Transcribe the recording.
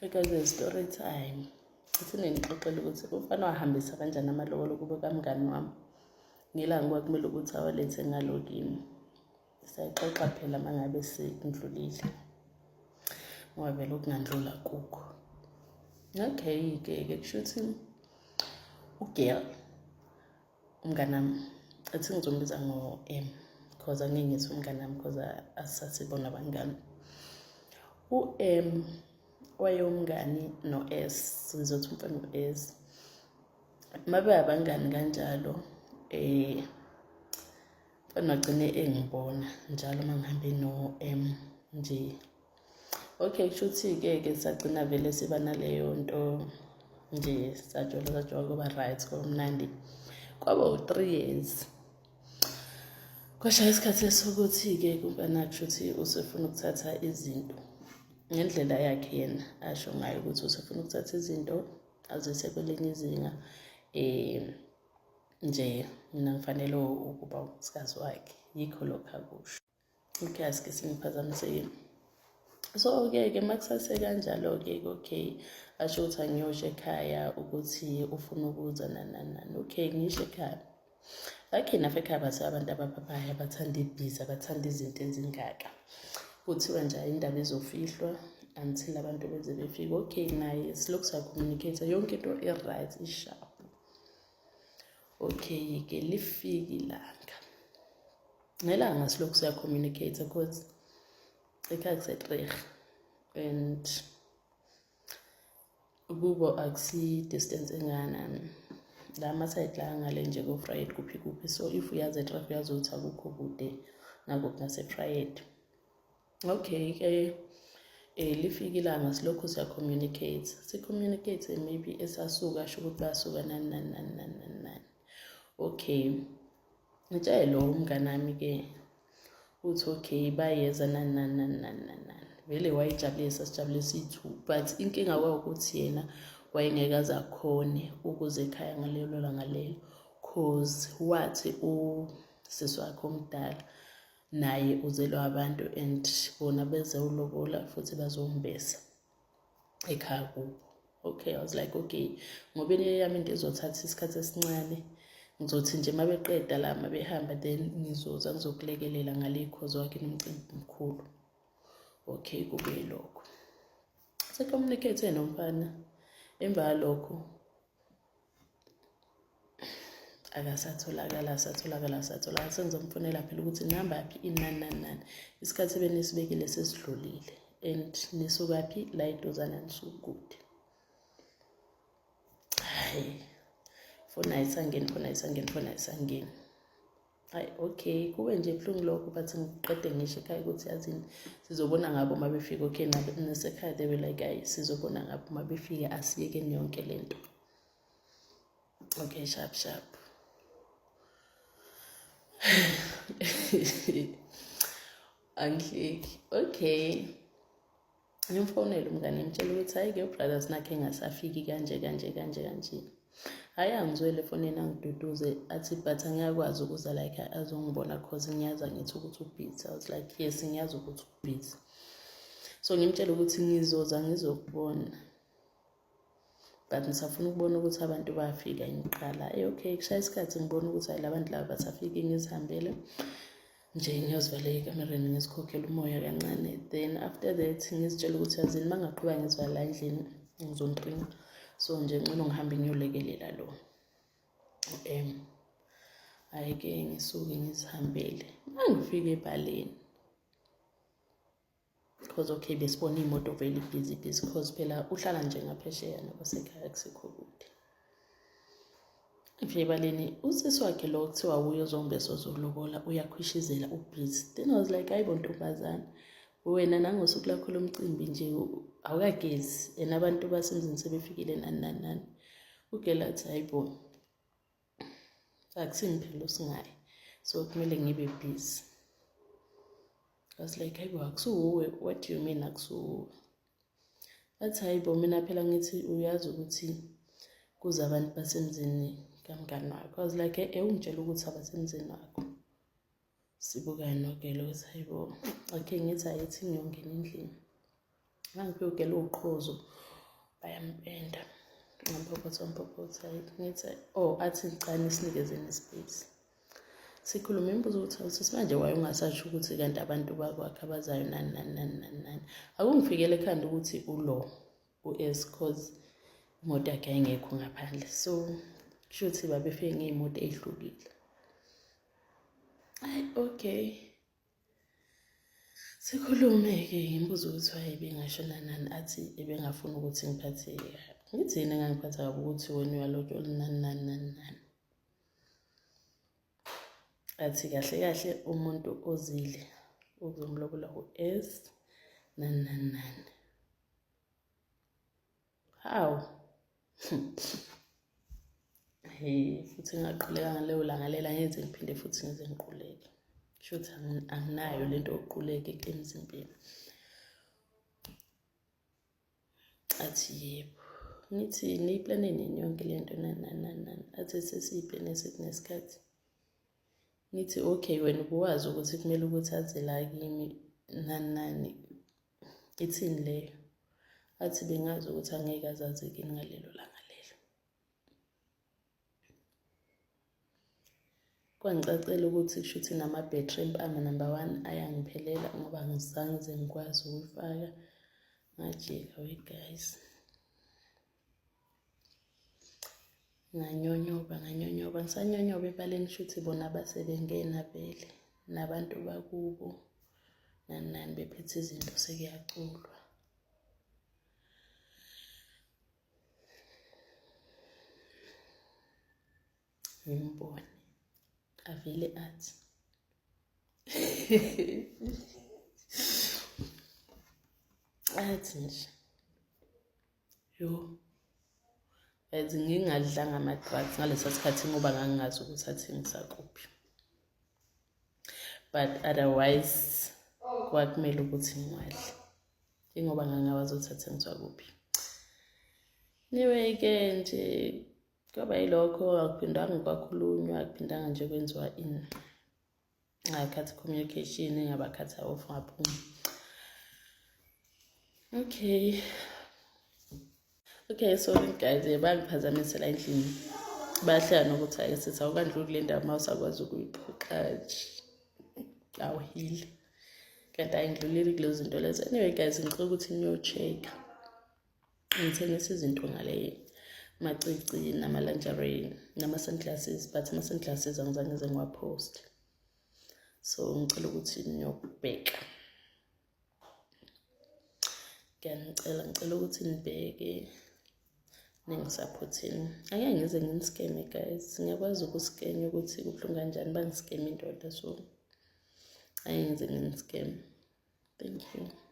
Because story time. Kuthini ngixoxela ukuthi umfana wahambisa kanjani amalobolo kube kamngani wami. Ngilanga kwakumele ukuthi awalethe ngalokini. Sayixoxa phela mangabe sekudlulile. Ngoba vele ukungandlula kukho. Okay ke kushuthi ugirl umnganami athi ngizombiza ngo-M because angeke ngithi umnganami because asasibona abangani. U-M wayomngani no-S sizothi umfana no-S mabe abangani kanjalo mfana wagcine engibona njalo mangihambe no-M nje. Okay kushuthi ke sagcina vele siba naleyo nto nje sajola kuba right komnandi kwaba u3 years. Kwasha isikhathi sokuthi ke kumfana kushuthi usefuna ukuthatha izinto ngendlela yakhe yena asho ngayo ukuthi usefuna ukuthatha izinto azise kwelinye izinga nje mina ngifanele ukuba usikazi wakhe yikho lokho akusho. Okay asike singiphazamiseke. So ke makusase kanjalo ke okay asho ukuthi angiyosho ekhaya ukuthi ufuna ukuza nani. Okay ngisho ekhaya. Okay nafe ekhaya bathi abantu abaphaphayo abathanda ibhizi abathanda izinto ezingaka. Kuthiwa nje indaba ezofihlwa until abantu beze befika. Okay naye silokhu sayacommunicate yonke into right isharp. Okay ke lifika ilanga. Nelanga silokhu sayacommunicate because ekhaya kusetreg and kubo akusi distance engana la masayid la ngale nje go Friday kuphi so if uyazi etreg uyazothi akukho kude nako kunase Friday. Okay ke lifika ilanga silokhu siya communicate si-communicate maybe esasuka asho ukuthi basuka nani. Okay ngitshela lo umnganami ke uthi okay bayeza nani vele wayijabulisa sijabulisa ithu but inkinga kwayo ukuthi yena wayengekazi akhone ukuze ekhaya ngalelo langa lelo cause wathi usisi wakhe omdala naye uzelwe abantu and bona beze ulobola futhi bazombesa ekhaya kubo. Okay I was like okay ngoba yami into izothatha isikhathi esincane ngizothi nje mabeqeda la mabehamba then ngizoza ngizokulekelela ngale cause wakhe nomcimbi omkhulu. Okay kube lokho se-communicate nomfana emva lokho akasatholakala sengizomfonela phela ukuthi nihamba yaphi inani isikhathi benisibekile sesidlulile and nisuka yaphi la idozana nisukude. Hayi fona ayisangeni. Hayi okay kube nje ebuhlungu lokho but ngiqede ngisho ekhaya ukuthi yazini sizobona ngabo mabefika. Okay nasekhaya they were like hayi sizobona ngabo mabefika asiyeke yonke lento. Okay sharp angihleki. Okay ngimfonela umngane ngimtshela ukuthi hayi ke ubrothers nakhe ngasafiki kanje. Hayi angizwele efonini angiduduze athi but angiyakwazi ukuza like azongibona cause ngiyaza ngithi ukuthi ubusy. I was like yes ngiyazi ukuthi ubusy. So ngimtshela ukuthi ngizoza ngizokubona but ngisafuna ukubona ukuthi abantu bayafika ngiqala. Okay kushaya isikhathi ngibona ukuthi hayi labantu laba basafika ngizihambele nje ngiyozivala ekamereni ngisikhokhela umoya kancane then after that ngizitshela ukuthi yazini mangaqhubeka ngizivala la endlini ngizonqinga so nje ngcono ngihambe ngiyolekelela lo hayi ke ngisuke ngizihambele mangifika ebaleni because okay besibona imoto vele busy because phela uhlala nje ngaphesheya nabasekhaya kusekho kude. Ngifike ebaleni usisi wakhe lo kuthiwa uye uzombesa ozolobola uyakhwishizela ubusy. Then I was like hayibo ntombazana wena nangosuku lakho lomcimbi nje awukagezi and abantu basemzini sebefikile nani. Ugela athi hayibo akusimphilo singayi so kumele ngibe busy. I was like hayibo akusuwe. What do you mean akusuwe? Athi hayibo mina phela ngithi uyazi ukuthi kuza abantu basemzini kamngani wakho. I was like ungitshela ukuthi abasemzini wakho sibukane nogela ukuthi hayibo okay ngithi ayithi ngiyongena endlini Mangiyogela uqhozo bayampenda. Ngiphophotha ngithi athi ngicane sinikezeni space. Sikhuluma imibuzo ukuthi manje waye ungasasho ukuthi kanti abantu bakwakhe abazayo nani. Akungifikele ekhanda ukuthi ulo u-S cause imoto yakhe ayingekho ngaphandle. So kusho ukuthi babefike ngey'moto ey'hlukile. Okay. Sikhulume-ke ngimbuza ukuthi waye bengasho nani athi ebengafuna ukuthi ngiphathe ngithi yena engangiphatha kabi ukuthi wena uyalotsholwa nani. Athi kahle umuntu ozile uzomlobola u-S nani. Hawu. Futhi ngaquleka ngaleyo langa lela ngenze ngiphinde futhi ngize ngiquleke. Kusho ukuthi anginayo lento yokuquleka emzimbeni. Athi yebo. Ngithi niyiplane nini yonke lento nani. Athi sesiyiplane nesikhathi. Ngithi okay wena ubuwazi ukuthi kumele ukuthi aze la kimi nani. Ithini leyo? Athi bengazi ukuthi angeke azazi kini ngalelo langa lelo. Kwangicacela ukuthi kusho ukuthi nama-battery empama number 1 ayangiphelela ngoba ngizange ngikwazi ukuyifaka. Ngajika guys. Nganyonyoba ngisanyonyoba ebaleni shuthi bona basebengena vele nabantu bakubo nani bephethe izinto sekuyaculwa. Ngimbone avele athi nje yo athi ngingadlanga ama-drugs ngalesa sikhathi ngoba ngangingazi ukuthi athengisa kuphi, but otherwise kwakumele ukuthi ngiwadle ingoba ngangabazi ukuthi athengiswa kuphi. Anyway-ke nje kwaba yilokho akuphindanga kwakhulunywa akuphindanga nje kwenziwa ngakhathi communication ngabakhatha off ngaphuma. Okay, sorry guys, bangiphazamisela endlini. Bahlala nokuthi ake sithi awukandluli kule ndawo mawusakwazi ukuyixoxa awuhili. Kanti ayindluleli kulezo zinto lezo. Anyway guys, ngicela ukuthi niyo-check. Ngithengisa izinto ngale macici nama-lingerie nama-sunglasses, but ama-sunglasses angizange ngize ngiwapost. So ngicela ukuthi niyobheka. Ngicela ukuthi nibheke ningisupportini. Angeke ngize nginiskeme guys. Ngiyakwazi ukuskema ukuthi kubuhlungu kanjani bangiskeme indoda, so angeke ngize nginiskeme. Thank you.